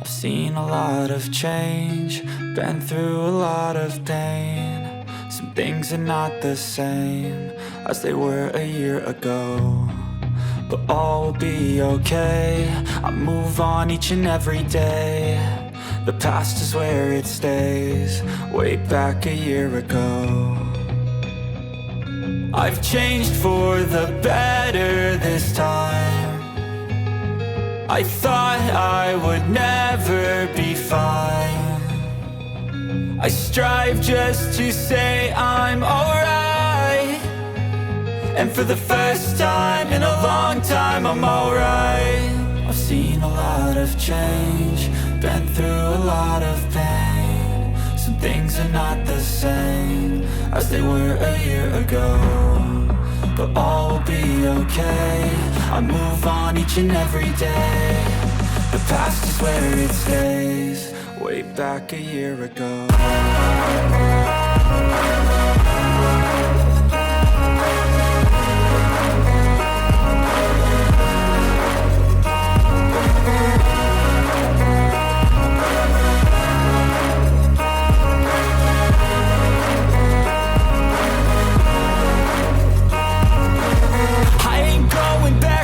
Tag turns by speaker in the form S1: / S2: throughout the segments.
S1: I've seen a lot of change, been through a lot of pain. Some things are not the same as they were a year ago, but all will be okay. I move on each and every day. The past is where it stays, way back a year ago. I've changed for the better this time. I thought I would never be fine. I strive just to say I'm alright, and for the first time in a long time I'm alright. I've seen a lot of change, been through a lot of pain. Some things are not the same as they were a year ago, but all will be okay. I move on each and every day. The past is where it stays, way back a year ago.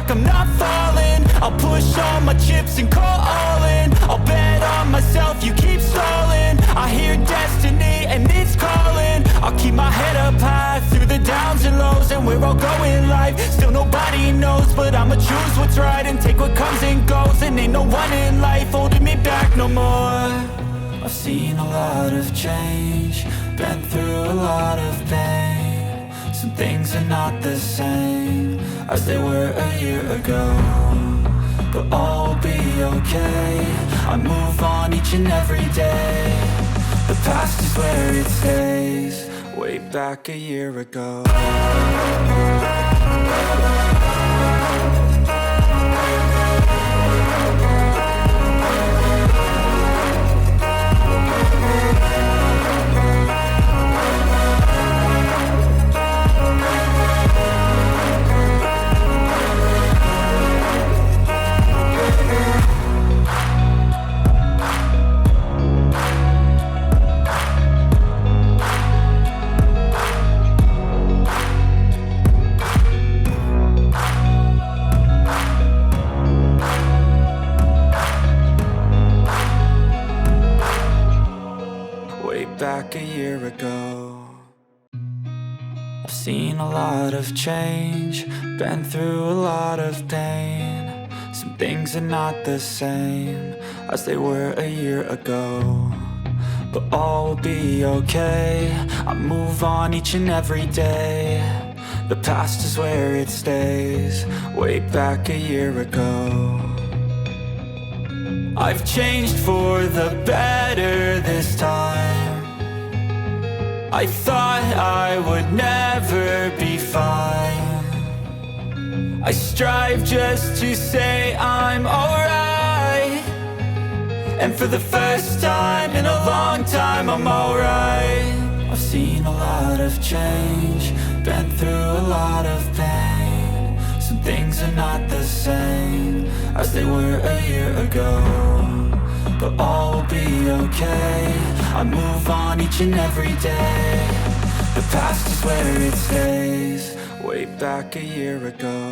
S1: I'm not falling. I'll push all my chips and call all in. I'll bet on myself, you keep stalling. I hear destiny and it's calling. I'll keep my head up high through the downs and lows, and where I'll go in life still nobody knows, but I'ma choose what's right and take what comes and goes. And ain't no one in life holding me back no more. I've seen a lot of change, been through a lot of pain. Some things are not the same as they were a year ago, but all will be okay. I move on each and every day. The past is where it stays, way back a year ago. Back a year ago. I've seen a lot of change, been through a lot of pain. Some things are not the same as they were a year ago, but all will be okay. I move on each and every day. The past is where it stays, way back a year ago. I've changed for the better this time. I thought I would never be fine. I strive just to say I'm alright, and for the first time in a long time I'm alright. I've seen a lot of change, been through a lot of pain. Some things are not the same as they were a year ago, but all will be okay. I move on each and every day. The past is where it stays, way back a year ago.